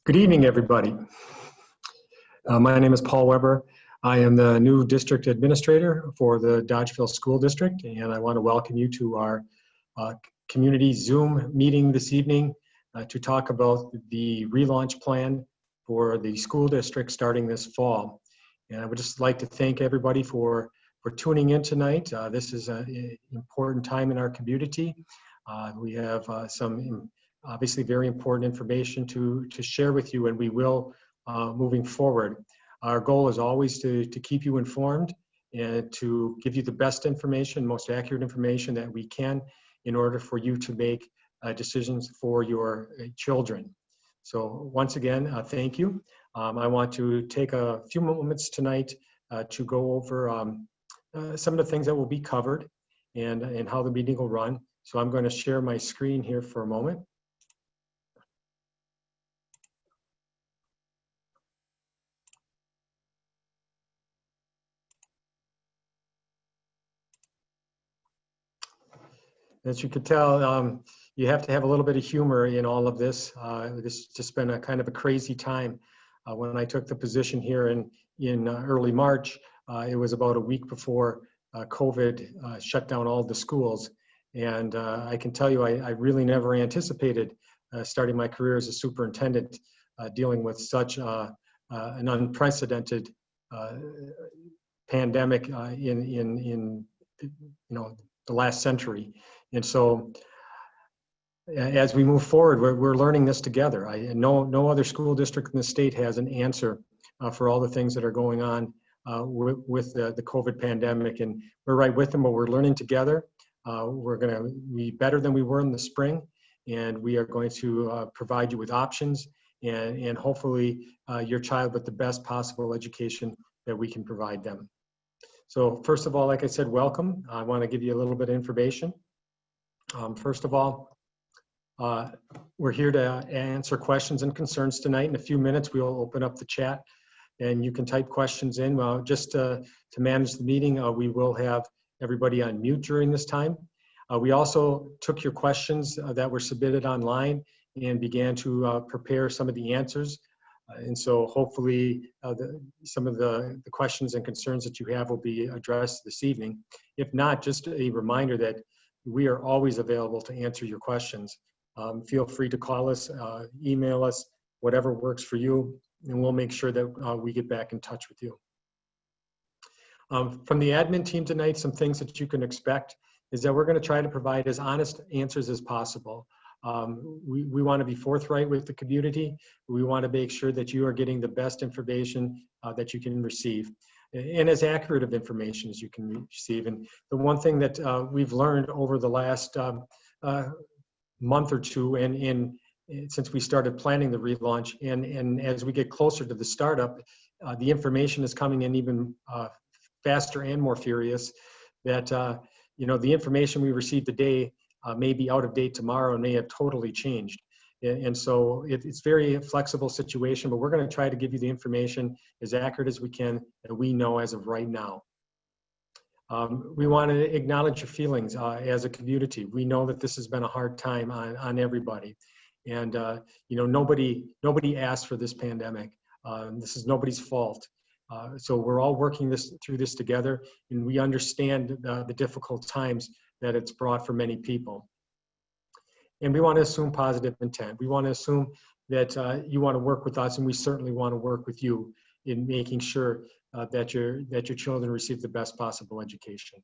Good evening, everybody. My name is Paul Weber. I am the new district administrator for the Dodgeville School District, and I want to welcome you to our community Zoom meeting this evening to talk about the relaunch plan for the school district starting this fall. And I would just like to thank everybody for tuning in tonight. This is an important time in our community. We have some obviously very important information to share with you, and we will moving forward. Our goal is always to keep you informed and to give you the best information, most accurate information that we can in order for you to make decisions for your children. So once again, thank you. I want to take a few moments tonight to go over some of the things that will be covered and how the meeting will run. So I'm going to share my screen here for a moment. As you can tell, you have to have a little bit of humor in all of this. This has just been a kind of a crazy time. When I took the position here in early March, it was about a week before COVID shut down all the schools. And I can tell you, I really never anticipated starting my career as a superintendent, dealing with such an unprecedented pandemic in the last century. And so as we move forward, we're learning this together. No other school district in the state has an answer for all the things that are going on with the COVID pandemic. And we're right with them, but we're learning together. We're going to be better than we were in the spring, and we are going to provide you with options and hopefully your child with the best possible education that we can provide them. So first of all, like I said, welcome. I want to give you a little bit of information. First of all, we're here to answer questions and concerns tonight. In a few minutes, we'll open up the chat and you can type questions in. Just to manage the meeting, we will have everybody on mute during this time. We also took your questions that were submitted online and began to prepare some of the answers. And so hopefully some of the questions and concerns that you have will be addressed this evening. If not, just a reminder that we are always available to answer your questions. Feel free to call us, email us, whatever works for you, and we'll make sure that we get back in touch with you. From the admin team tonight, some things that you can expect is that we're going to try to provide as honest answers as possible. We want to be forthright with the community. We want to make sure that you are getting the best information that you can receive and as accurate of information as you can receive. And the one thing that we've learned over the last month or two and since we started planning the relaunch and as we get closer to the startup, the information is coming in even faster and more furious that, the information we received today may be out of date tomorrow and may have totally changed. And so it's very flexible situation, but we're going to try to give you the information as accurate as we can that we know as of right now. We want to acknowledge your feelings as a community. We know that this has been a hard time on everybody. And, nobody asked for this pandemic. This is nobody's fault. So we're all working through this together, and we understand the difficult times that it's brought for many people. And we want to assume positive intent. We want to assume that you want to work with us, and we certainly want to work with you in making sure that your children receive the best possible education.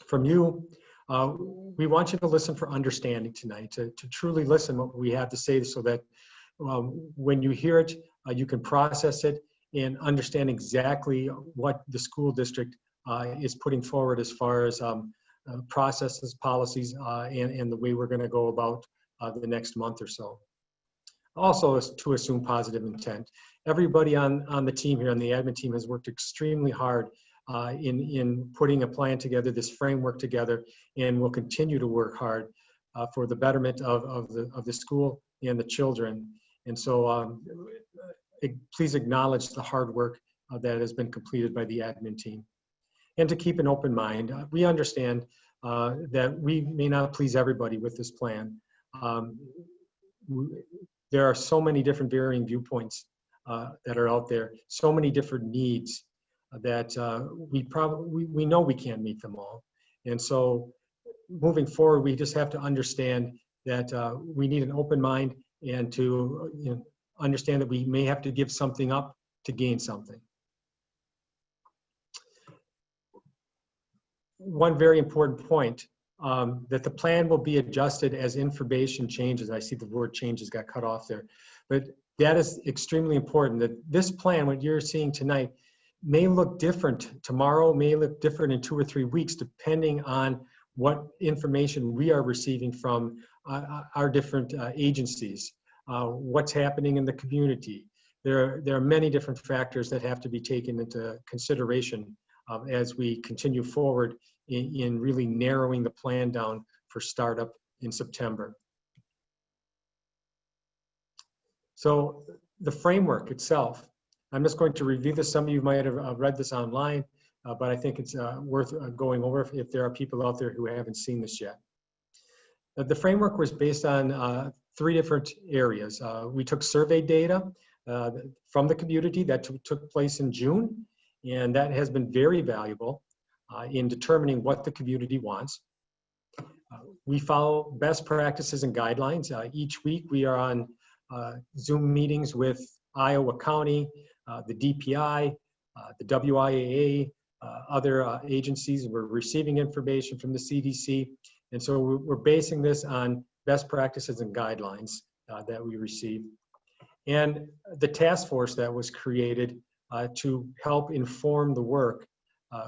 From you, we want you to listen for understanding tonight, to truly listen what we have to say so that when you hear it, you can process it and understand exactly what the school district is putting forward as far as processes, policies, and the way we're going to go about the next month or so. Also, is to assume positive intent. Everybody on the team here, on the admin team, has worked extremely hard in putting a plan together, this framework together, and will continue to work hard for the betterment of the school and the children. And so please acknowledge the hard work that has been completed by the admin team. And to keep an open mind. We understand that we may not please everybody with this plan. There are so many different varying viewpoints that are out there, so many different needs that we know we can't meet them all. And so moving forward, we just have to understand that we need an open mind and to understand that we may have to give something up to gain something. One very important point, that the plan will be adjusted as information changes. I see the word changes got cut off there, but that is extremely important, that this plan, what you're seeing tonight, may look different tomorrow, may look different in 2 or 3 weeks, depending on what information we are receiving from our different agencies, what's happening in the community. There are many different factors that have to be taken into consideration as we continue forward in really narrowing the plan down for startup in September. So the framework itself, I'm just going to review this. Some of you might have read this online, but I think it's worth going over if there are people out there who haven't seen this yet. The framework was based on 3 different areas. We took survey data from the community that took place in June, and that has been very valuable in determining what the community wants. We follow best practices and guidelines. Each week we are on Zoom meetings with Iowa County, the DPI, the WIAA, other agencies. We're receiving information from the CDC. And so we're basing this on best practices and guidelines that we receive. And the task force that was created to help inform the work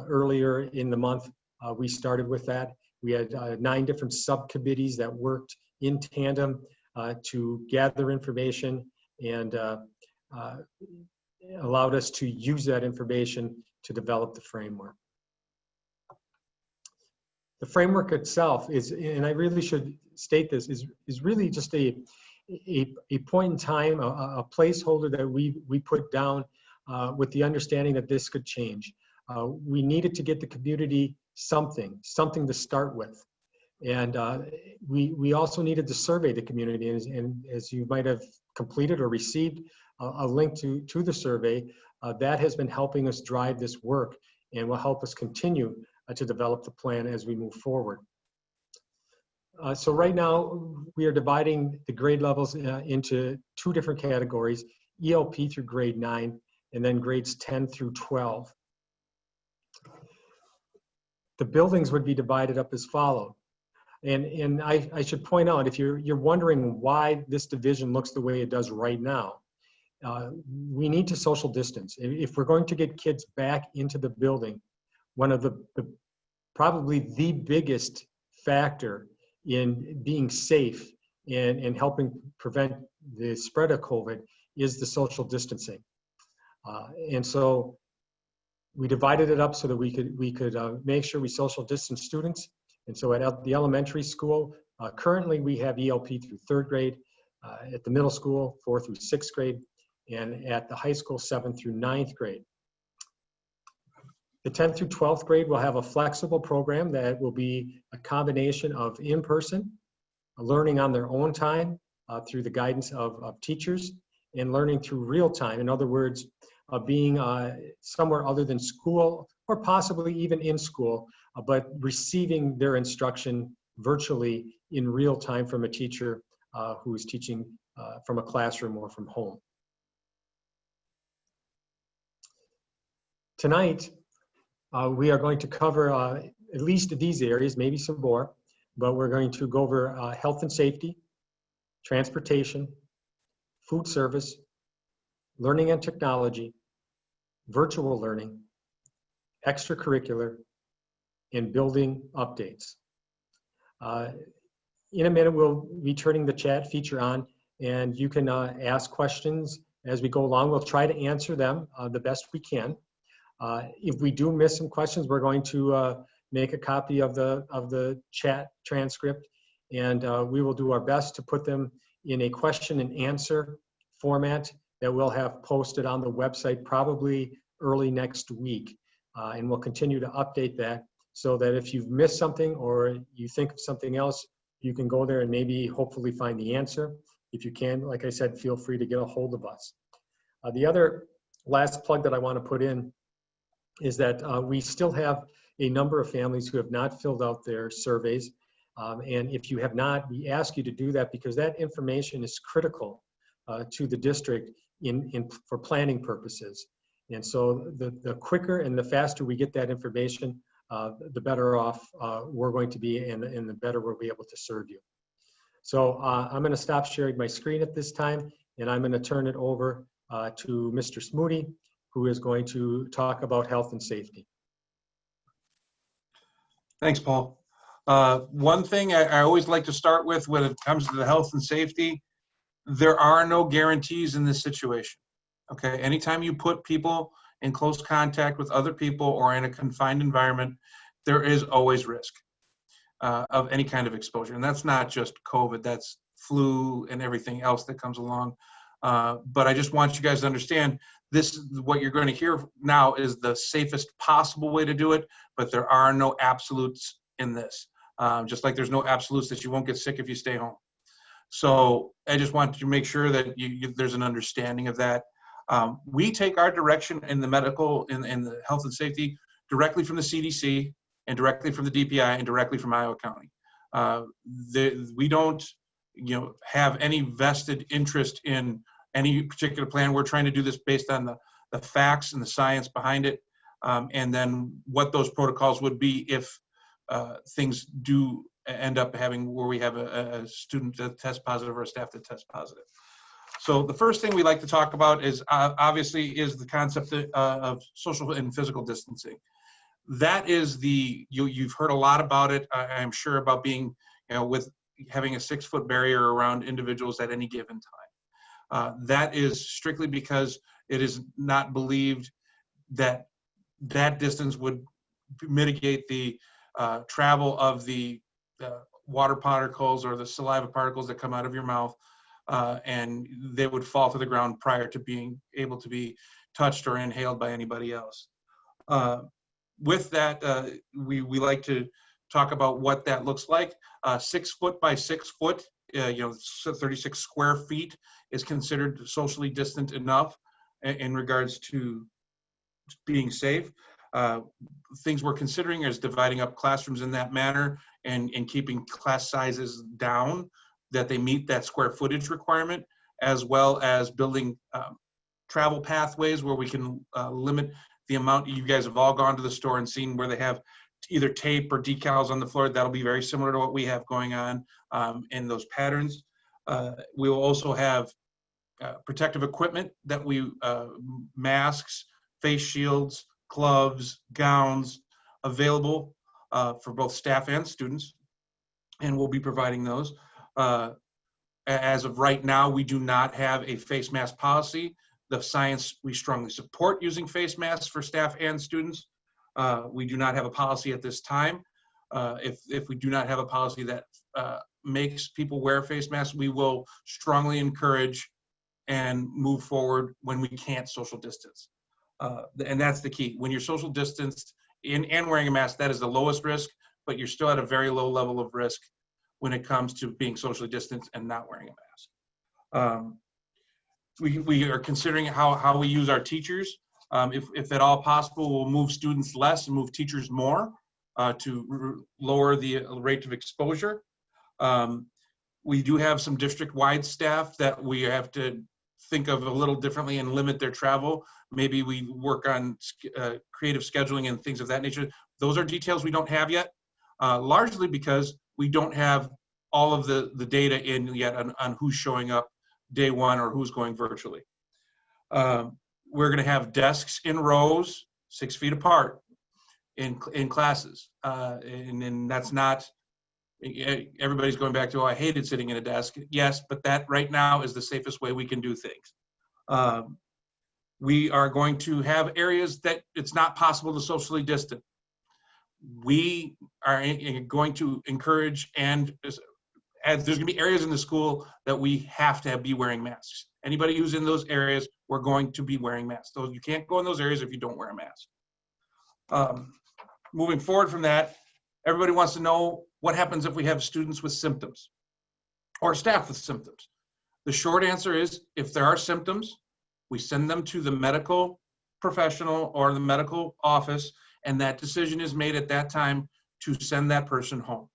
earlier in the month, we started with that. We had 9 different subcommittees that worked in tandem to gather information and allowed us to use that information to develop the framework. The framework itself is, and I really should state this, is really just a point in time, a placeholder that we put down with the understanding that this could change. We needed to get the community something to start with. And we also needed to survey the community, and as you might have completed or received a link to the survey, that has been helping us drive this work and will help us continue to develop the plan as we move forward. So right now, we are dividing the grade levels into 2 different categories, ELP through grade 9, and then grades 10 through 12. The buildings would be divided up as follows. And I should point out, if you're wondering why this division looks the way it does right now, we need to social distance. If we're going to get kids back into the building, one of the probably the biggest factor in being safe and helping prevent the spread of COVID is the social distancing. And so we divided it up so that we could make sure we social distance students. And so at the elementary school, currently we have ELP through 3rd grade, at the middle school, 4th through 6th grade, and at the high school, 7th through 9th grade. The 10th through 12th grade will have a flexible program that will be a combination of in-person, learning on their own time through the guidance of teachers, and learning through real time. In other words, being somewhere other than school, or possibly even in school, but receiving their instruction virtually in real time from a teacher who is teaching from a classroom or from home. Tonight, we are going to cover at least these areas, maybe some more, but we're going to go over health and safety, transportation, food service, learning and technology, virtual learning, extracurricular, and building updates. In a minute, we'll be turning the chat feature on, and you can ask questions as we go along. We'll try to answer them the best we can. If we do miss some questions, we're going to make a copy of the chat transcript, and we will do our best to put them in a question and answer format that we'll have posted on the website probably early next week. And we'll continue to update that so that if you've missed something or you think of something else, you can go there and maybe hopefully find the answer. If you can, like I said, feel free to get a hold of us. The other last plug that I want to put in is that we still have a number of families who have not filled out their surveys. And if you have not, we ask you to do that because that information is critical to the district for planning purposes. And so the quicker and the faster we get that information, the better off we're going to be and the better we'll be able to serve you. So I'm going to stop sharing my screen at this time, and I'm going to turn it over to Mr. Smoody, who is going to talk about health and safety. Thanks, Paul. One thing I always like to start with when it comes to the health and safety, there are no guarantees in this situation. Okay, anytime you put people in close contact with other people or in a confined environment, there is always risk of any kind of exposure. And that's not just COVID, that's flu and everything else that comes along. But I just want you guys to understand this, what you're going to hear now is the safest possible way to do it, but there are no absolutes in this. Just like there's no absolutes that you won't get sick if you stay home. So I just want to make sure that there's an understanding of that. We take our direction in the medical, in the health and safety, directly from the CDC and directly from the DPI and directly from Iowa County. We don't, have any vested interest in any particular plan. We're trying to do this based on the facts and the science behind it, and then what those protocols would be if things do end up having where we have a student that tests positive or a staff that tests positive. So the first thing we like to talk about is obviously is the concept of social and physical distancing. That is you've heard a lot about it. I'm sure about being, with having a 6-foot barrier around individuals at any given time. That is strictly because it is not believed that that distance would mitigate the travel of the water particles or the saliva particles that come out of your mouth, and they would fall to the ground prior to being able to be touched or inhaled by anybody else. With that, we like to talk about what that looks like. 6 foot by 6 foot, 36 square feet is considered socially distant enough in regards to being safe. Things we're considering is dividing up classrooms in that manner and keeping class sizes down, that they meet that square footage requirement, as well as building travel pathways where we can limit the amount. You guys have all gone to the store and seen where they have either tape or decals on the floor. That'll be very similar to what we have going on in those patterns. We will also have protective equipment that we, masks, face shields, gloves, gowns available for both staff and students, and we'll be providing those. As of right now, we do not have a face mask policy. The science, we strongly support using face masks for staff and students. We do not have a policy at this time. If we do not have a policy that makes people wear face masks, we will strongly encourage and move forward when we can't social distance. And that's the key. When you're social distanced and wearing a mask, that is the lowest risk, but you're still at a very low level of risk when it comes to being socially distanced and not wearing a mask. We are considering how we use our teachers. If at all possible, we'll move students less and move teachers more to lower the rate of exposure. We do have some district-wide staff that we have to think of a little differently and limit their travel. Maybe we work on creative scheduling and things of that nature. Those are details we don't have yet, largely because we don't have all of the data in yet on who's showing up day one or who's going virtually. We're going to have desks in rows 6 feet apart in classes, and that's not, everybody's going back to, oh, I hated sitting in a desk. Yes, but that right now is the safest way we can do things. We are going to have areas that it's not possible to socially distance. We are going to encourage, and there's going to be areas in the school that we have to be wearing masks. Anybody who's in those areas, we're going to be wearing masks. You can't go in those areas if you don't wear a mask. moving forward from that, everybody wants to know what happens if we have students with symptoms or staff with symptoms. The short answer is, if there are symptoms, we send them to the medical professional or the medical office, and that decision is made at that time to send that person home.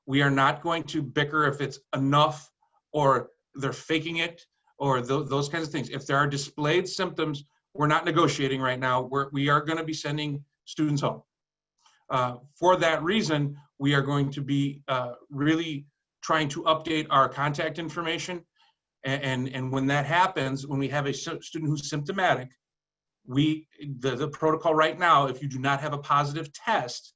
We are not going to bicker if it's enough or they're faking it or those kinds of things. If there are displayed symptoms, we're not negotiating right now. We are going to be sending students home. For that reason, we are going to be really trying to update our contact information. And when that happens, when we have a student who's symptomatic, the protocol right now, if you do not have a positive test,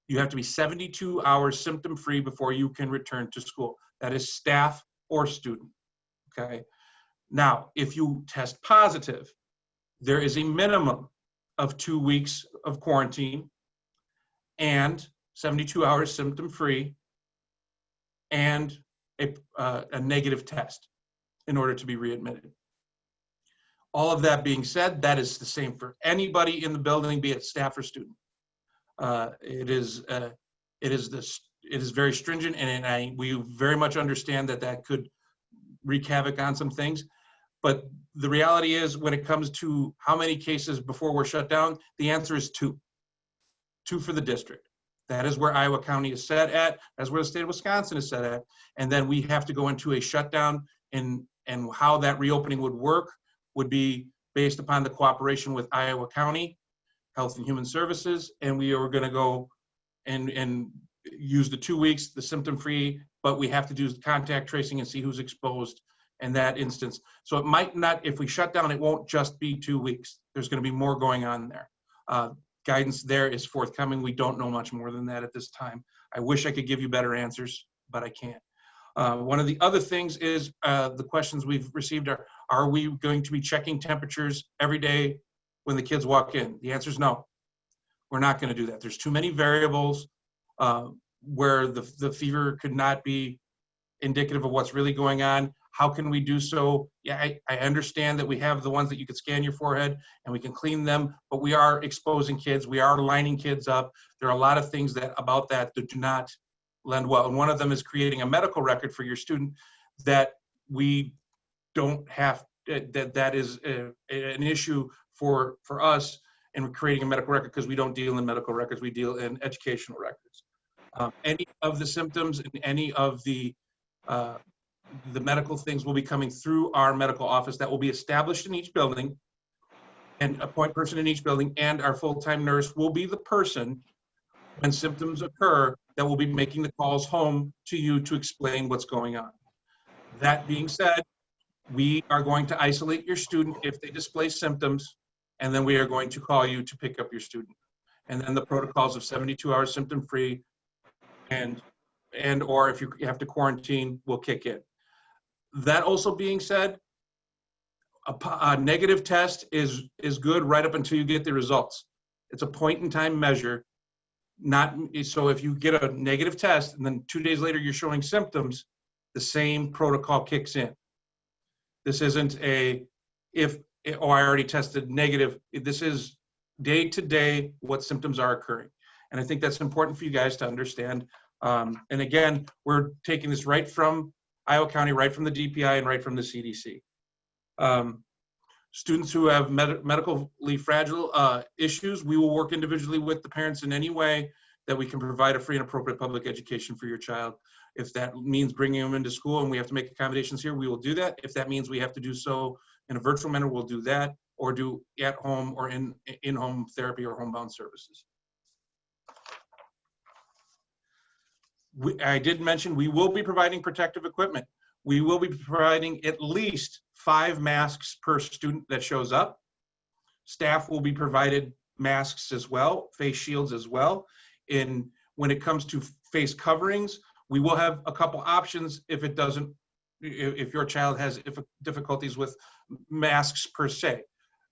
you have to be 72 hours symptom-free before you can return to school. That is staff or student, okay? Now, if you test positive, there is a minimum of 2 weeks of quarantine and 72 hours symptom-free and a negative test in order to be readmitted. All of that being said, that is the same for anybody in the building, be it staff or student. It is very stringent, and we very much understand that could wreak havoc on some things. But the reality is, when it comes to how many cases before we're shut down, the answer is 2. 2 for the district. That is where Iowa County is set at. That's where the state of Wisconsin is set at. And then we have to go into a shutdown, and how that reopening would work would be based upon the cooperation with Iowa County Health and Human Services, and we are going to go and use the 2 weeks, the symptom-free, but we have to do contact tracing and see who's exposed in that instance. So it might not, if we shut down, it won't just be 2 weeks. There's going to be more going on there. Guidance there is forthcoming. We don't know much more than that at this time. I wish I could give you better answers, but I can't. One of the other things is the questions we've received are we going to be checking temperatures every day when the kids walk in? The answer is no. We're not going to do that. There's too many variables where the fever could not be indicative of what's really going on. How can we do so? Yeah, I understand that we have the ones that you could scan your forehead and we can clean them, but we are exposing kids. We are lining kids up. There are a lot of things about that do not lend well. And one of them is creating a medical record for your student that we don't have, that is an issue for us in creating a medical record, because we don't deal in medical records, we deal in educational records. Any of the symptoms and any of the medical things will be coming through our medical office that will be established in each building, and a point person in each building, and our full-time nurse will be the person when symptoms occur that will be making the calls home to you to explain what's going on. That being said, we are going to isolate your student if they display symptoms, and then we are going to call you to pick up your student. And then the protocols of 72 hours symptom-free and or if you have to quarantine will kick in. That also being said, a negative test is good right up until you get the results. It's a point-in-time measure. So if you get a negative test and then 2 days later you're showing symptoms, the same protocol kicks in. This isn't I already tested negative. This is day to day what symptoms are occurring. And I think that's important for you guys to understand. And again, we're taking this right from Iowa County, right from the DPI, and right from the CDC. Students who have medically fragile issues, we will work individually with the parents in any way that we can provide a free and appropriate public education for your child. If that means bringing them into school and we have to make accommodations here, we will do that. If that means we have to do so in a virtual manner, we'll do that, or do at home or in-home therapy or homebound services. I did mention we will be providing protective equipment. We will be providing at least 5 masks per student that shows up. Staff will be provided masks as well, face shields as well. When it comes to face coverings, we will have a couple options if your child has difficulties with masks per se.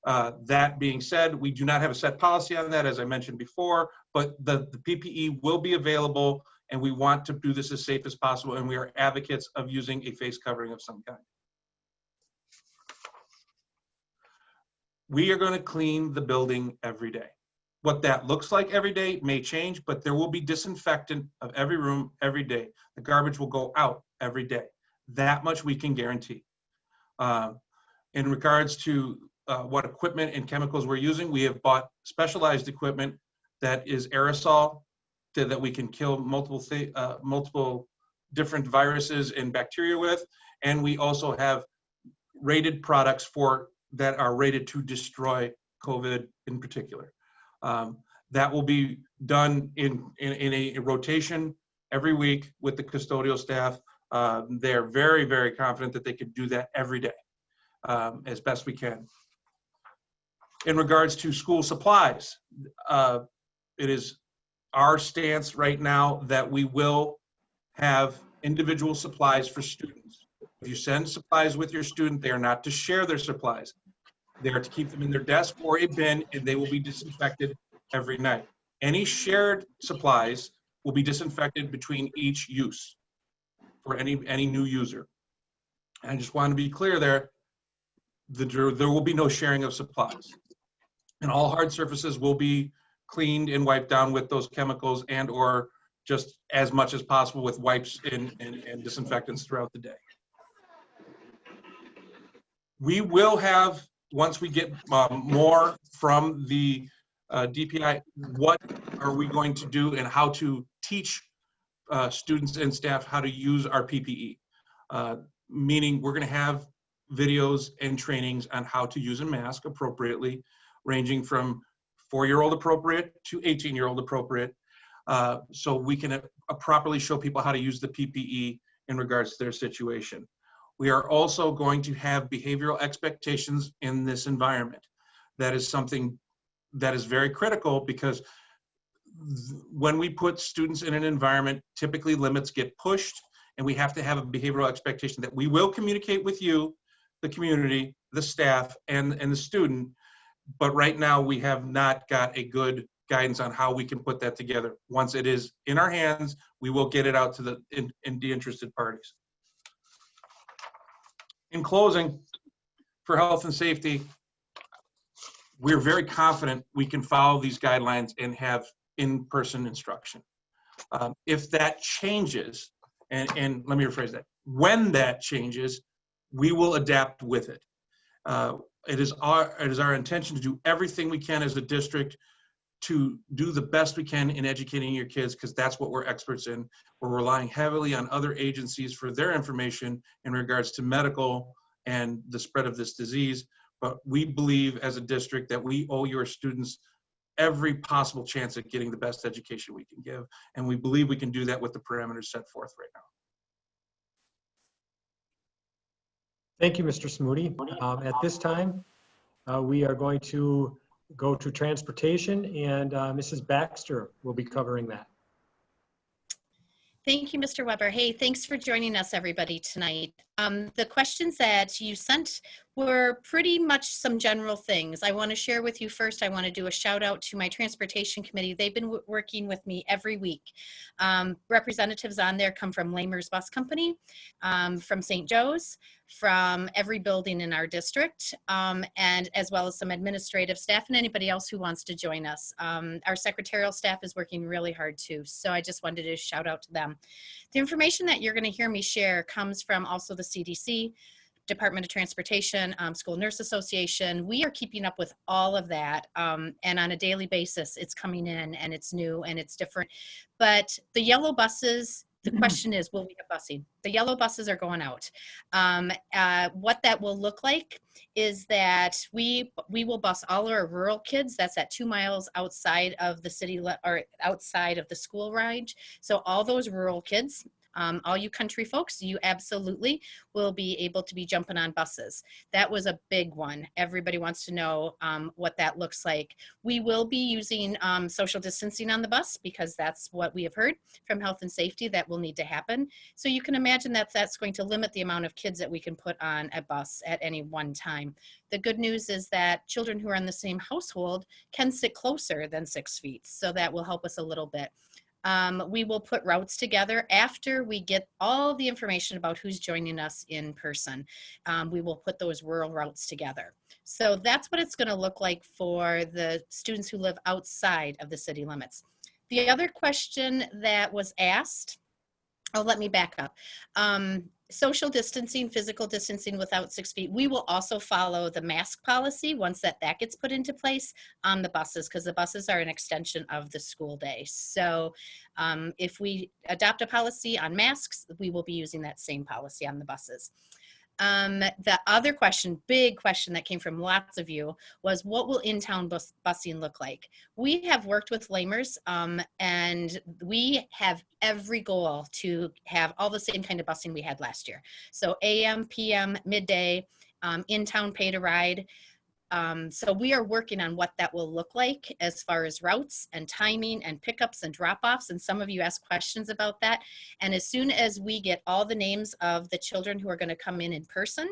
That being said, we do not have a set policy on that, as I mentioned before, but the PPE will be available, and we want to do this as safe as possible, and we are advocates of using a face covering of some kind. We are going to clean the building every day. What that looks like every day may change, but there will be disinfectant of every room every day. The garbage will go out every day. That much we can guarantee. In regards to what equipment and chemicals we're using, we have bought specialized equipment that is aerosol that we can kill multiple different viruses and bacteria with. And we also have rated products that are rated to destroy COVID in particular. That will be done in a rotation every week with the custodial staff. They're very, very confident that they could do that every day as best we can. In regards to school supplies, it is our stance right now that we will have individual supplies for students. If you send supplies with your student, they are not to share their supplies. They are to keep them in their desk or a bin, and they will be disinfected every night. Any shared supplies will be disinfected between each use for any new user. I just want to be clear there will be no sharing of supplies. And all hard surfaces will be cleaned and wiped down with those chemicals and or just as much as possible with wipes and disinfectants throughout the day. We will have, once we get more from the DPI, what are we going to do and how to teach students and staff how to use our PPE. Meaning we're going to have videos and trainings on how to use a mask appropriately, ranging from 4-year-old appropriate to 18-year-old appropriate, so we can properly show people how to use the PPE in regards to their situation. We are also going to have behavioral expectations in this environment. That is something that is very critical, because when we put students in an environment, typically limits get pushed, and we have to have a behavioral expectation that we will communicate with you, the community, the staff, and the student. But right now, we have not got a good guidance on how we can put that together. Once it is in our hands, we will get it out to the interested parties. In closing, for health and safety, we're very confident we can follow these guidelines and have in-person instruction. If that changes, and let me rephrase that, when that changes, we will adapt with it. It is our intention to do everything we can as a district to do the best we can in educating your kids, because that's what we're experts in. We're relying heavily on other agencies for their information in regards to medical and the spread of this disease. But we believe as a district that we owe your students every possible chance at getting the best education we can give. And we believe we can do that with the parameters set forth right now. Thank you, Mr. Smoody. At this time, we are going to go to transportation, and Mrs. Baxter will be covering that. Thank you, Mr. Weber. Hey, thanks for joining us, everybody, tonight. The questions that you sent were pretty much some general things. I want to share with you first. I want to do a shout out to my transportation committee. They've been working with me every week. Representatives on there come from Lamers Bus Company, from St. Joe's, from every building in our district, and as well as some administrative staff and anybody else who wants to join us. Our secretarial staff is working really hard too, so I just wanted to shout out to them. The information that you're going to hear me share comes from also the CDC, Department of Transportation, School Nurse Association. We are keeping up with all of that, and on a daily basis it's coming in and it's new and it's different. But the yellow buses, the question is, will we have busing? The yellow buses are going out. What that will look like is that we will bus all our rural kids. That's at 2 miles outside of the city or outside of the school range. So all those rural kids, all you country folks, you absolutely will be able to be jumping on buses. That was a big one. Everybody wants to know what that looks like. We will be using social distancing on the bus, because that's what we have heard from health and safety that will need to happen. So you can imagine that that's going to limit the amount of kids that we can put on a bus at any one time. The good news is that children who are in the same household can sit closer than 6 feet. So that will help us a little bit. We will put routes together after we get all the information about who's joining us in person. We will put those rural routes together. So that's what it's going to look like for the students who live outside of the city limits. The other question that was asked, oh, let me back up. Social distancing, physical distancing without 6 feet. We will also follow the mask policy once that gets put into place on the buses, because the buses are an extension of the school day. So if we adopt a policy on masks, we will be using that same policy on the buses. The other question, big question that came from lots of you was, what will in-town busing look like? We have worked with Lamers and we have every goal to have all the same kind of busing we had last year. So AM, PM, midday, in-town pay to ride. So we are working on what that will look like as far as routes and timing and pickups and drop-offs. And some of you asked questions about that. And as soon as we get all the names of the children who are going to come in person,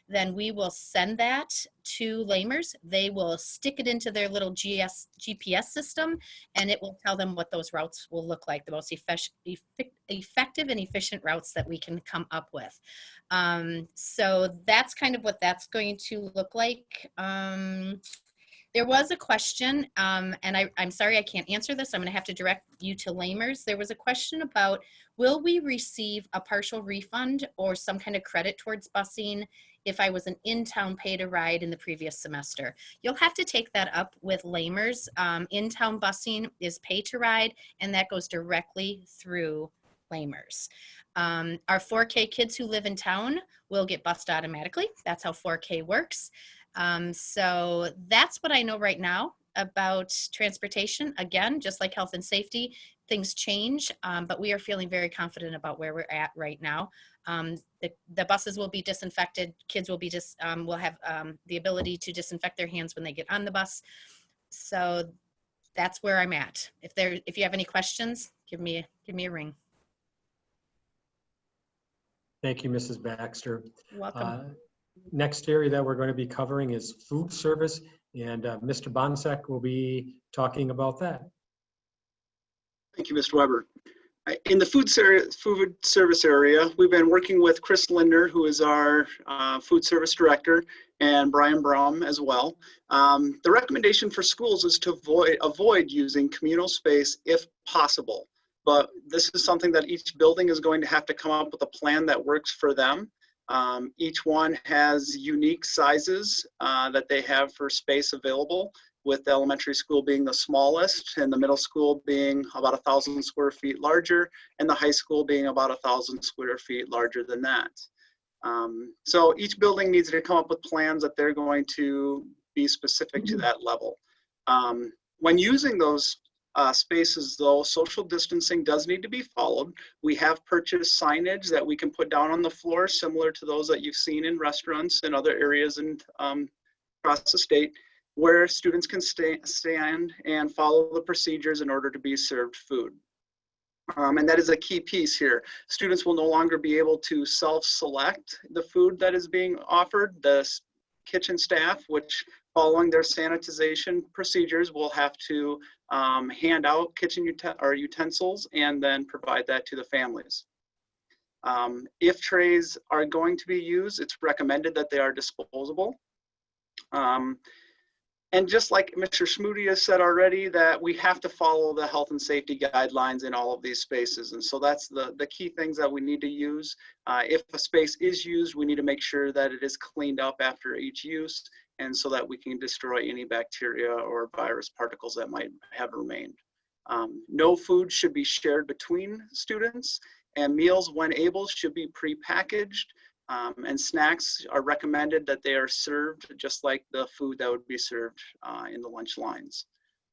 then we will send that to Lamers. They will stick it into their little GPS system, and it will tell them what those routes will look like, the most effective and efficient routes that we can come up with. So that's kind of what that's going to look like. There was a question, and I'm sorry I can't answer this. I'm going to have to direct you to Lamers. There was a question about, will we receive a partial refund or some kind of credit towards busing if I was an in-town pay to ride in the previous semester? You'll have to take that up with Lamers. In-town busing is pay to ride, and that goes directly through Lamers. Our 4K kids who live in town will get bused automatically. That's how 4K works. So that's what I know right now about transportation. Again, just like health and safety, things change, but we are feeling very confident about where we're at right now. The buses will be disinfected. Kids will be will have the ability to disinfect their hands when they get on the bus. So that's where I'm at. If you have any questions, give me a ring. Thank you, Mrs. Baxter. You're welcome. Next area that we're going to be covering is food service, and Mr. Bonsek will be talking about that. Thank you, Mr. Weber. In the food service area, we've been working with Chris Linder, who is our food service director, and Brian Brum as well. The recommendation for schools is to avoid using communal space if possible. But this is something that each building is going to have to come up with a plan that works for them. Each one has unique sizes that they have for space available, with the elementary school being the smallest and the middle school being about 1,000 square feet larger and the high school being about 1,000 square feet larger than that. So each building needs to come up with plans that they're going to be specific to that level. When using those spaces though, social distancing does need to be followed. We have purchased signage that we can put down on the floor, similar to those that you've seen in restaurants and other areas in, across the state, where students can stand and follow the procedures in order to be served food. And that is a key piece here. Students will no longer be able to self-select the food that is being offered. The kitchen staff, which following their sanitization procedures, will have to hand out kitchen utensils and then provide that to the families. If trays are going to be used, it's recommended that they are disposable. And just like Mr. Schmoody has said already, that we have to follow the health and safety guidelines in all of these spaces. And so that's the key things that we need to use. If a space is used, we need to make sure that it is cleaned up after each use, and so that we can destroy any bacteria or virus particles that might have remained. No food should be shared between students, and meals, when able, should be pre-packaged. And snacks are recommended that they are served just like the food that would be served in the lunch lines.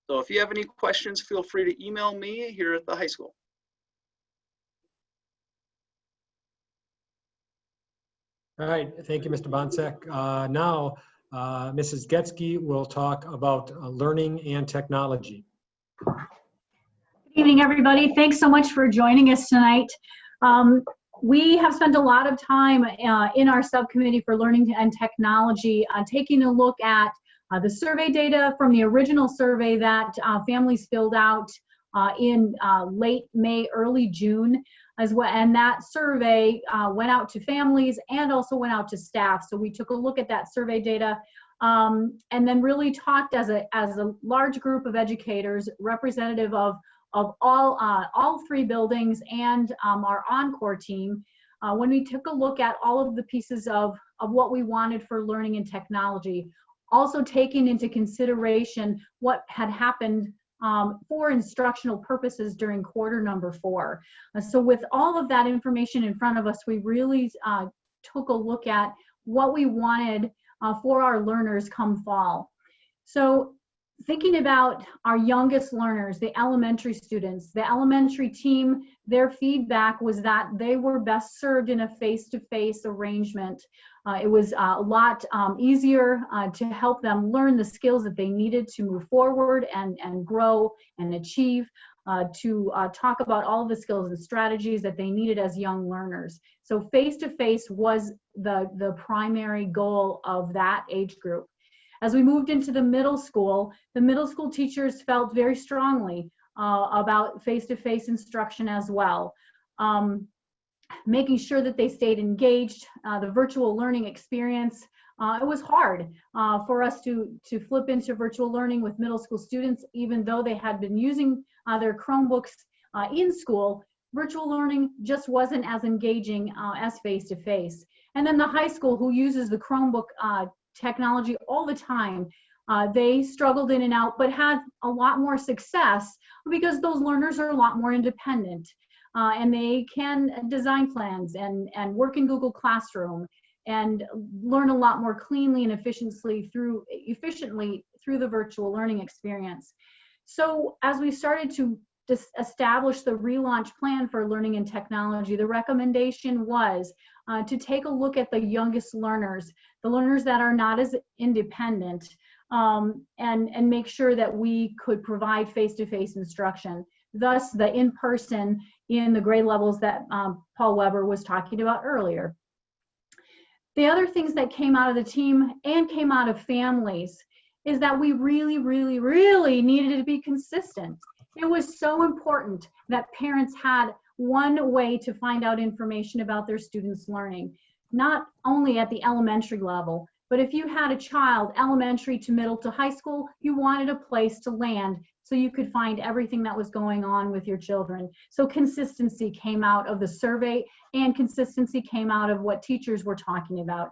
So if you have any questions, feel free to email me here at the high school. All right, thank you, Mr. Bonsek. Now, Mrs. Getsky will talk about learning and technology. Good evening, everybody. Thanks so much for joining us tonight. We have spent a lot of time in our subcommittee for learning and technology taking a look at the survey data from the original survey that families filled out in late May, early June as well. And that survey went out to families and also went out to staff. So we took a look at that survey data and then really talked as a large group of educators, representative of all 3 buildings and our Encore team. When we took a look at all of the pieces of what we wanted for learning and technology, also taking into consideration what had happened for instructional purposes during quarter number 4. So with all of that information in front of us, we really took a look at what we wanted for our learners come fall. So thinking about our youngest learners, the elementary students, the elementary team, their feedback was that they were best served in a face-to-face arrangement. It was a lot easier to help them learn the skills that they needed to move forward and grow and achieve, to talk about all of the skills and strategies that they needed as young learners. So face-to-face was the primary goal of that age group. As we moved into the middle school teachers felt very strongly about face-to-face instruction as well. Making sure that they stayed engaged, the virtual learning experience, it was hard for us to flip into virtual learning with middle school students, even though they had been using their Chromebooks in school. Virtual learning just wasn't as engaging as face-to-face. And then the high school, who uses the Chromebook technology all the time, they struggled in and out, but had a lot more success because those learners are a lot more independent, and they can design plans and work in Google Classroom and learn a lot more cleanly and efficiently through the virtual learning experience. So as we started to establish the relaunch plan for learning and technology, the recommendation was to take a look at the youngest learners, the learners that are not as independent, and make sure that we could provide face-to-face instruction. Thus, the in-person in the grade levels that Paul Weber was talking about earlier. The other things that came out of the team and came out of families is that we really, really, really needed to be consistent. It was so important that parents had one way to find out information about their students' learning, not only at the elementary level, but if you had a child elementary to middle to high school, you wanted a place to land so you could find everything that was going on with your children. So consistency came out of the survey, and consistency came out of what teachers were talking about.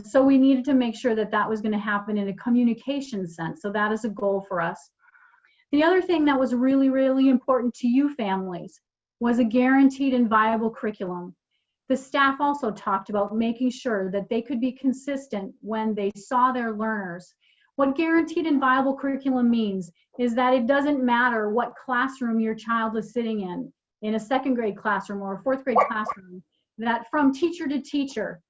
So we needed to make sure that that was going to happen in a communication sense. So that is a goal for us. The other thing that was really, really important to you families was a guaranteed and viable curriculum. The staff also talked about making sure that they could be consistent when they saw their learners. What guaranteed and viable curriculum means is that it doesn't matter what classroom your child is sitting in a second grade classroom or a fourth grade classroom, that from teacher to teacher,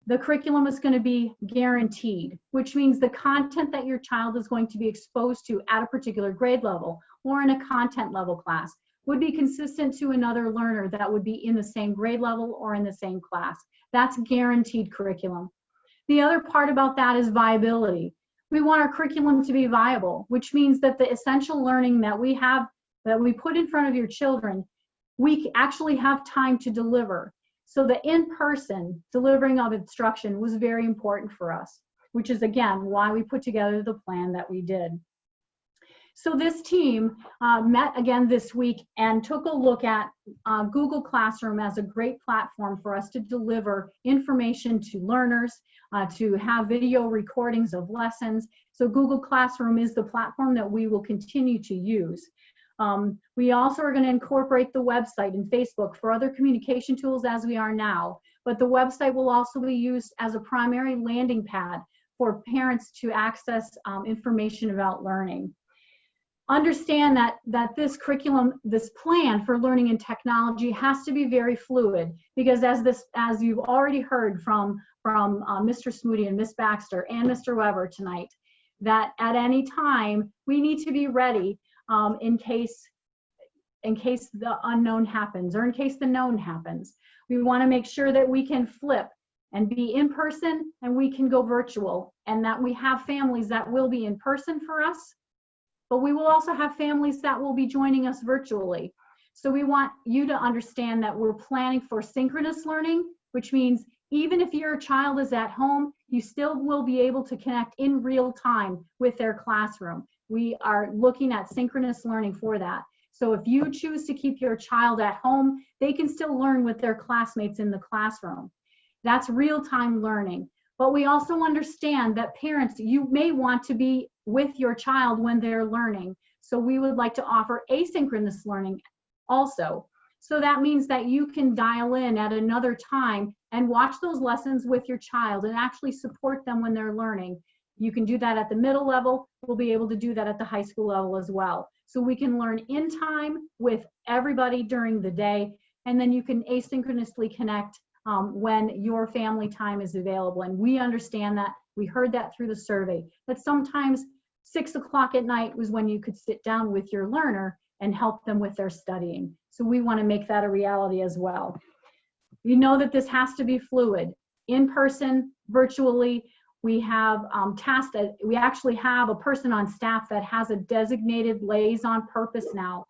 the curriculum is going to be guaranteed, which means the content that your child is going to be exposed to at a particular grade level or in a content level class would be consistent to another learner that would be in the same grade level or in the same class. That's guaranteed curriculum. The other part about that is viability. We want our curriculum to be viable, which means that the essential learning that we have, that we put in front of your children, we actually have time to deliver. So the in-person delivering of instruction was very important for us, which is again why we put together the plan that we did. So this team met again this week and took a look at Google Classroom as a great platform for us to deliver information to learners, to have video recordings of lessons. So Google Classroom is the platform that we will continue to use. We also are going to incorporate the website and Facebook for other communication tools as we are now, but the website will also be used as a primary landing pad for parents to access information about learning. Understand that this curriculum, this plan for learning and technology has to be very fluid, because as you've already heard from Mr. Smoody and Ms. Baxter and Mr. Weber tonight, that at any time we need to be ready in case the unknown happens or in case the known happens. We want to make sure that we can flip and be in person and we can go virtual, and that we have families that will be in person for us, but we will also have families that will be joining us virtually. So we want you to understand that we're planning for synchronous learning, which means even if your child is at home, you still will be able to connect in real time with their classroom. We are looking at synchronous learning for that. So if you choose to keep your child at home, they can still learn with their classmates in the classroom. That's real-time learning. But we also understand that parents, you may want to be with your child when they're learning. So we would like to offer asynchronous learning also. So that means that you can dial in at another time and watch those lessons with your child and actually support them when they're learning. You can do that at the middle level. We'll be able to do that at the high school level as well. So we can learn in time with everybody during the day, and then you can asynchronously connect when your family time is available. And we understand that. We heard that through the survey, that sometimes 6 o'clock at night was when you could sit down with your learner and help them with their studying. So we want to make that a reality as well. You know that this has to be fluid, in person, virtually. We have tasks that we actually have a person on staff that has a designated liaison purpose now.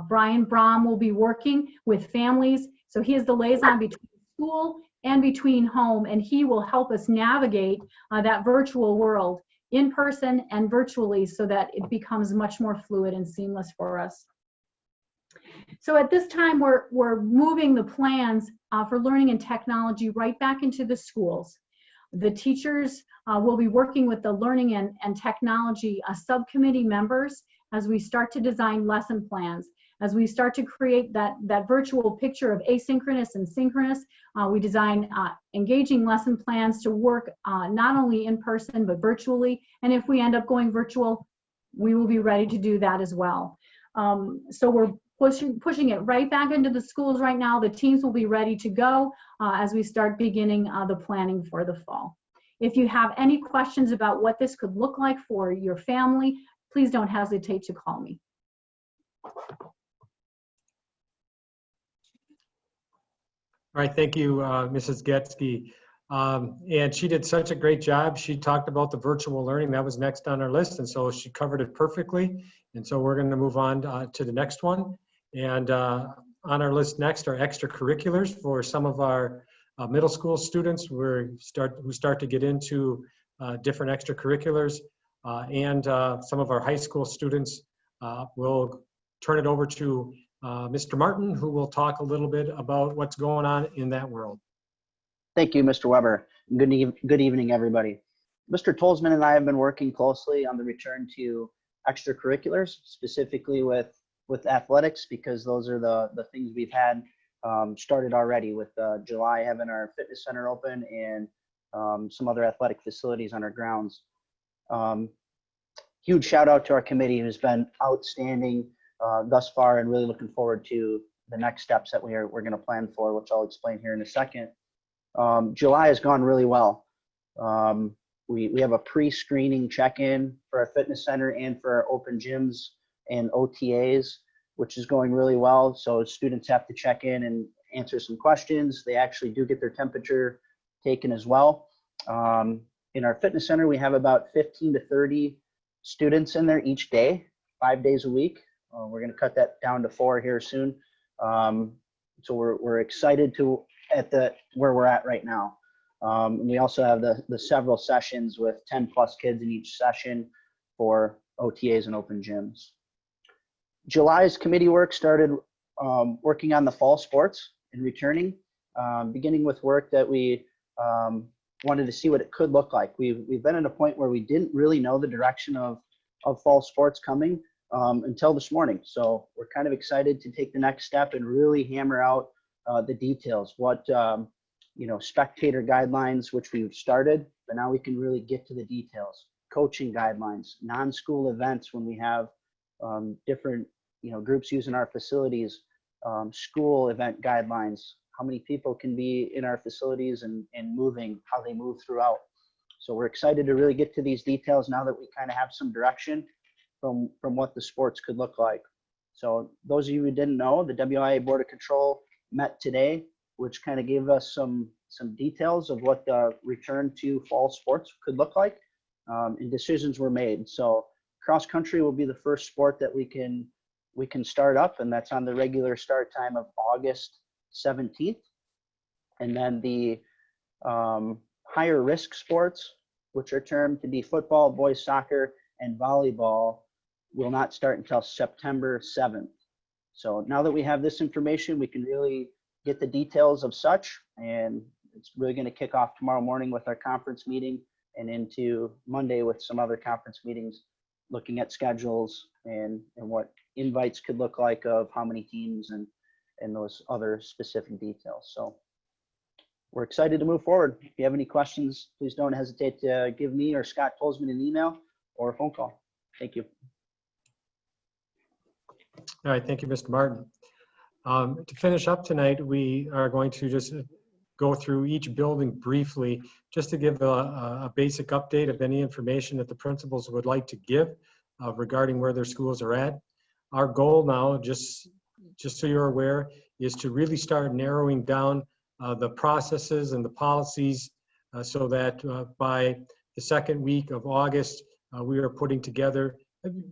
Brian Brom will be working with families. So he is the liaison between school and between home, and he will help us navigate that virtual world in person and virtually so that it becomes much more fluid and seamless for us. So at this time, we're moving the plans for learning and technology right back into the schools. The teachers will be working with the learning and technology subcommittee members as we start to design lesson plans. As we start to create that virtual picture of asynchronous and synchronous, we design engaging lesson plans to work not only in person, but virtually. And if we end up going virtual, we will be ready to do that as well. So we're pushing it right back into the schools right now. The teams will be ready to go as we start beginning the planning for the fall. If you have any questions about what this could look like for your family, please don't hesitate to call me. All right, thank you, Mrs. Getsky. And she did such a great job. She talked about the virtual learning. That was next on our list, and so she covered it perfectly. And so we're going to move on to the next one. And on our list next are extracurriculars for some of our middle school students. We start to get into different extracurriculars, and some of our high school students. We'll turn it over to Mr. Martin, who will talk a little bit about what's going on in that world. Thank you, Mr. Weber. Good evening, everybody. Mr. Tolzman and I have been working closely on the return to extracurriculars, specifically with athletics, because those are the things we've had started already, with July having our fitness center open and some other athletic facilities on our grounds. Huge shout out to our committee, who's been outstanding thus far, and really looking forward to the next steps that we're going to plan for, which I'll explain here in a second. July has gone really well. We have a pre-screening check-in for our fitness center and for our open gyms and OTAs, which is going really well. So students have to check in and answer some questions. They actually do get their temperature taken as well. In our fitness center, we have about 15 to 30 students in there each day, 5 days a week. We're going to cut that down to 4 here soon. So we're excited where we're at right now. We also have the several sessions with 10 plus kids in each session for OTAs and open gyms. July's committee work started working on the fall sports and returning, beginning with work that we wanted to see what it could look like. We've been at a point where we didn't really know the direction of fall sports coming until this morning. So we're kind of excited to take the next step and really hammer out the details, what spectator guidelines, which we've started, but now we can really get to the details. Coaching guidelines, non-school events when we have different groups using our facilities, school event guidelines, how many people can be in our facilities and moving, how they move throughout. So we're excited to really get to these details now that we kind of have some direction from what the sports could look like. So those of you who didn't know, the WIA Board of Control met today, which kind of gave us some details of what the return to fall sports could look like, and decisions were made. So cross country will be the first sport that we can start up, and that's on the regular start time of August 17th. And then the higher risk sports, which are termed to be football, boys soccer, and volleyball, will not start until September 7th. So now that we have this information, we can really get the details of such, and it's really going to kick off tomorrow morning with our conference meeting and into Monday with some other conference meetings, looking at schedules and what invites could look like, of how many teams and those other specific details. So we're excited to move forward. If you have any questions, please don't hesitate to give me or Scott Tolsman an email or a phone call. Thank you. All right, thank you, Mr. Martin. To finish up tonight, we are going to just go through each building briefly, just to give a basic update of any information that the principals would like to give regarding where their schools are at. Our goal now, just so you're aware, is to really start narrowing down the processes and the policies so that by the second week of August, we are putting together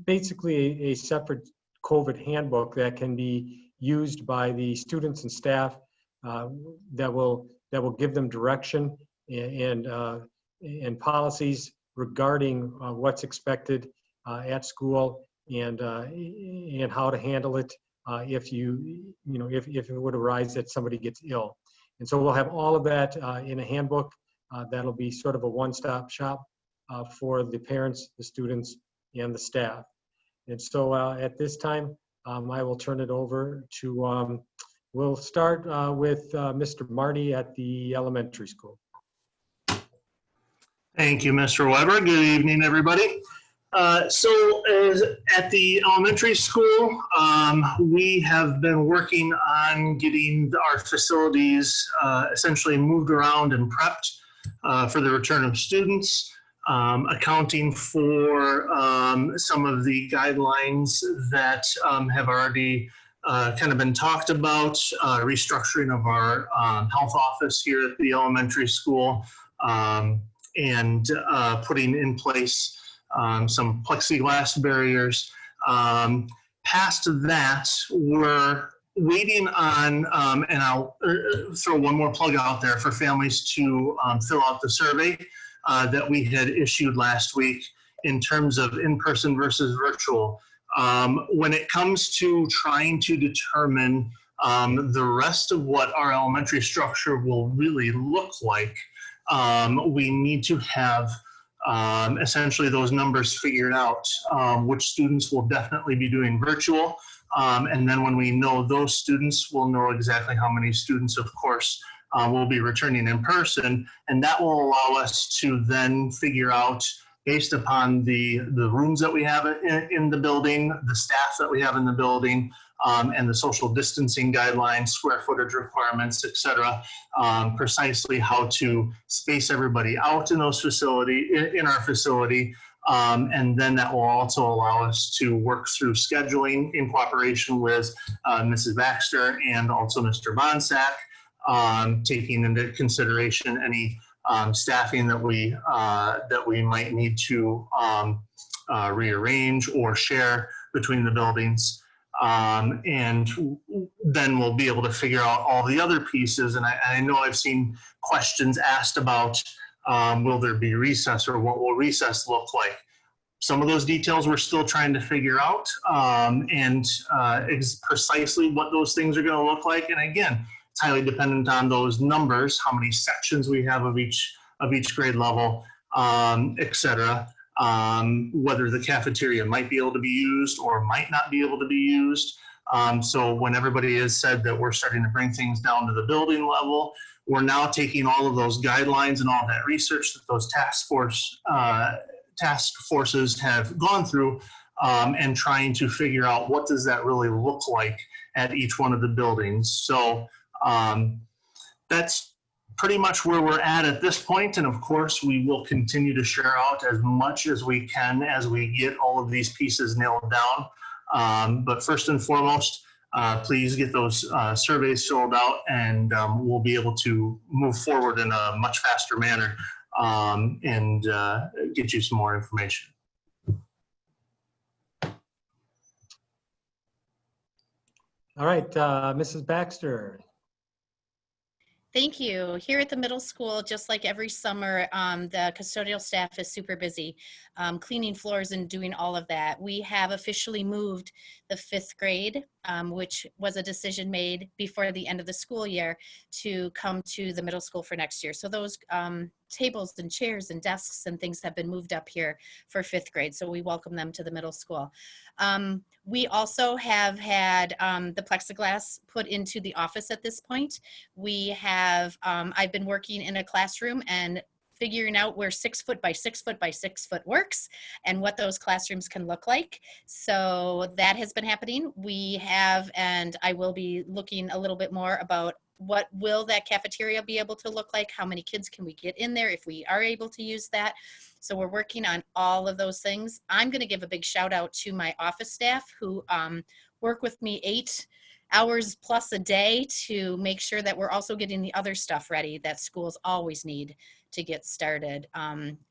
basically a separate COVID handbook that can be used by the students and staff that will give them direction and policies regarding what's expected at school and how to handle it if it would arise that somebody gets ill. And so we'll have all of that in a handbook that'll be sort of a one-stop shop for the parents, the students, and the staff. And so at this time, I will turn it over to, we'll start with Mr. Marty at the elementary school. Thank you, Mr. Weber. Good evening, everybody. So at the elementary school, we have been working on getting our facilities essentially moved around and prepped for the return of students, accounting for some of the guidelines that have already kind of been talked about, restructuring of our health office here at the elementary school, and putting in place some plexiglass barriers. Past that, we're waiting on, and I'll throw one more plug out there for families to fill out the survey that we had issued last week in terms of in-person versus virtual. When it comes to trying to determine the rest of what our elementary structure will really look like, we need to have essentially those numbers figured out, which students will definitely be doing virtual. And then when we know those students, we'll know exactly how many students, of course, will be returning in person. And that will allow us to then figure out, based upon the rooms that we have in the building, the staff that we have in the building, and the social distancing guidelines, square footage requirements, et cetera, precisely how to space everybody out in those in our facility. And then that will also allow us to work through scheduling in cooperation with Mrs. Baxter and also Mr. Bonsack, taking into consideration any staffing that we might need to rearrange or share between the buildings. And then we'll be able to figure out all the other pieces. And I know I've seen questions asked about, will there be recess, or what will recess look like? Some of those details we're still trying to figure out, and precisely what those things are going to look like. And again, it's highly dependent on those numbers, how many sections we have of each grade level, et cetera. Whether the cafeteria might be able to be used or might not be able to be used. So when everybody has said that we're starting to bring things down to the building level, we're now taking all of those guidelines and all that research that those task forces have gone through, and trying to figure out what does that really look like at each one of the buildings. So that's pretty much where we're at this point. And of course, we will continue to share out as much as we can as we get all of these pieces nailed down. But first and foremost, please get those surveys filled out, and we'll be able to move forward in a much faster manner and get you some more information. All right, Mrs. Baxter. Thank you. Here at the middle school, just like every summer, the custodial staff is super busy cleaning floors and doing all of that. We have officially moved the 5th grade, which was a decision made before the end of the school year, to come to the middle school for next year. So those tables and chairs and desks and things have been moved up here for 5th grade. So we welcome them to the middle school. We also have had the plexiglass put into the office at this point. We have, I've been working in a classroom and figuring out where 6 foot by 6 foot by 6 foot works and what those classrooms can look like. So that has been happening. We have, and I will be looking a little bit more about what will that cafeteria be able to look like? How many kids can we get in there if we are able to use that? So we're working on all of those things. I'm going to give a big shout out to my office staff who work with me 8 hours plus a day to make sure that we're also getting the other stuff ready that schools always need to get started.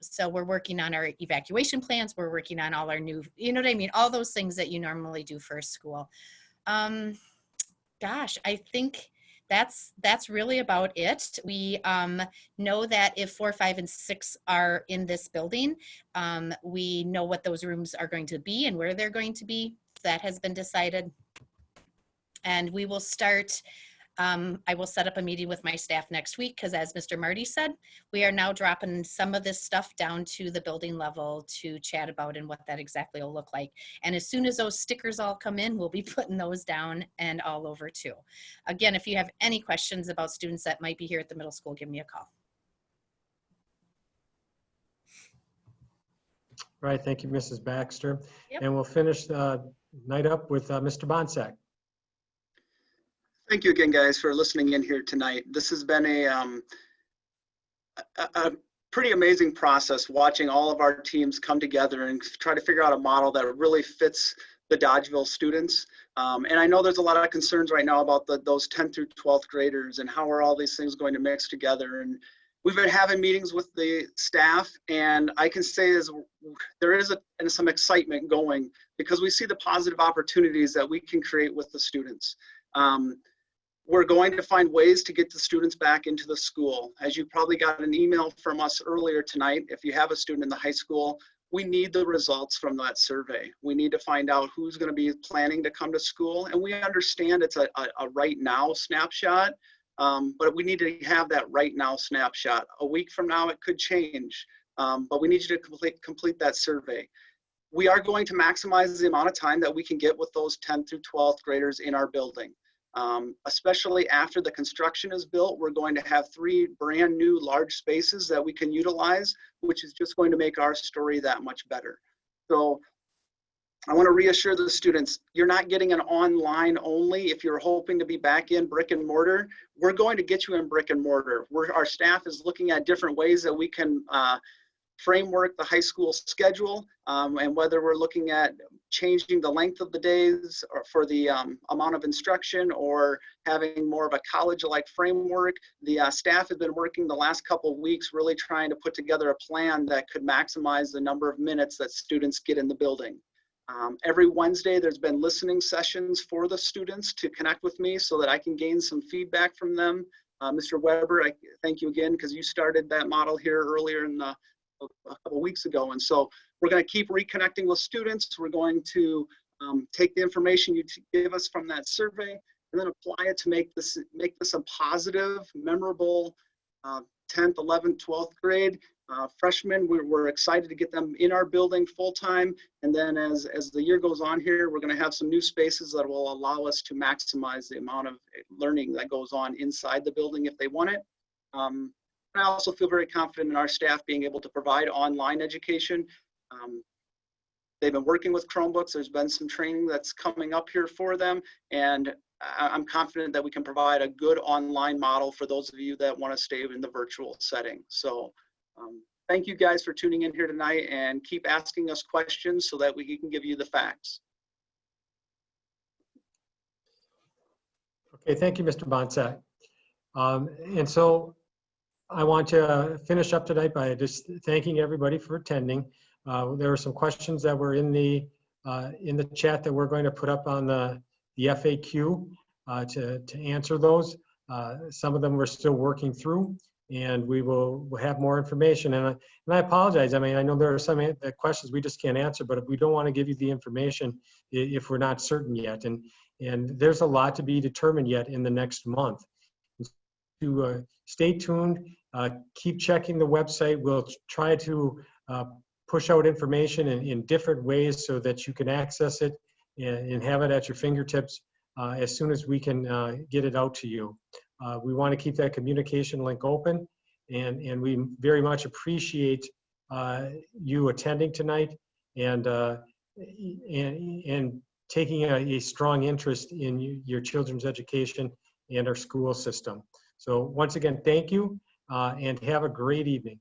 So we're working on our evacuation plans. We're working on all our new, you know what I mean? All those things that you normally do for a school. Gosh, I think that's really about it. We know that if 4, 5, and 6 are in this building, we know what those rooms are going to be and where they're going to be. That has been decided. And we will start, I will set up a meeting with my staff next week because, as Mr. Marty said, we are now dropping some of this stuff down to the building level to chat about and what that exactly will look like. And as soon as those stickers all come in, we'll be putting those down and all over too. Again, if you have any questions about students that might be here at the middle school, give me a call. All right, thank you, Mrs. Baxter. Yep. And we'll finish the night up with Mr. Bonsack. Thank you again, guys, for listening in here tonight. This has been a pretty amazing process, watching all of our teams come together and try to figure out a model that really fits the Dodgeville students. And I know there's a lot of concerns right now about those 10th through 12th graders and how are all these things going to mix together. And we've been having meetings with the staff, and I can say there is some excitement going because we see the positive opportunities that we can create with the students. We're going to find ways to get the students back into the school. As you probably got an email from us earlier tonight, if you have a student in the high school, we need the results from that survey. We need to find out who's going to be planning to come to school. And we understand it's a right now snapshot, but we need to have that right now snapshot. A week from now, it could change, but we need you to complete that survey. We are going to maximize the amount of time that we can get with those 10th through 12th graders in our building. Especially after the construction is built, we're going to have 3 brand new large spaces that we can utilize, which is just going to make our story that much better. So I want to reassure the students, you're not getting an online only. If you're hoping to be back in brick and mortar, we're going to get you in brick and mortar. Our staff is looking at different ways that we can framework the high school schedule, and whether we're looking at changing the length of the days or for the amount of instruction or having more of a college-like framework. The staff has been working the last couple of weeks really trying to put together a plan that could maximize the number of minutes that students get in the building. Every Wednesday, there's been listening sessions for the students to connect with me so that I can gain some feedback from them. Mr. Weber, I thank you again because you started that model here earlier in a couple of weeks ago. And so we're going to keep reconnecting with students. We're going to take the information you give us from that survey and then apply it to make this a positive, memorable 10th, 11th, 12th grade. Freshmen, we're excited to get them in our building full time. And then as the year goes on here, we're going to have some new spaces that will allow us to maximize the amount of learning that goes on inside the building if they want it. I also feel very confident in our staff being able to provide online education. They've been working with Chromebooks. There's been some training that's coming up here for them. And I'm confident that we can provide a good online model for those of you that want to stay in the virtual setting. So thank you guys for tuning in here tonight and keep asking us questions so that we can give you the facts. Okay, thank you, Mr. Bonsack. And so I want to finish up tonight by just thanking everybody for attending. There were some questions that were in the chat that we're going to put up on the FAQ. to answer those. Some of them we're still working through, and we'll have more information. And I apologize. I mean, I know there are some questions we just can't answer, but we don't want to give you the information if we're not certain yet. And there's a lot to be determined yet in the next month. To stay tuned, keep checking the website. We'll try to push out information in different ways so that you can access it and have it at your fingertips as soon as we can get it out to you. We want to keep that communication link open, and we very much appreciate you attending tonight and taking a strong interest in your children's education and our school system. So once again, thank you, and have a great evening.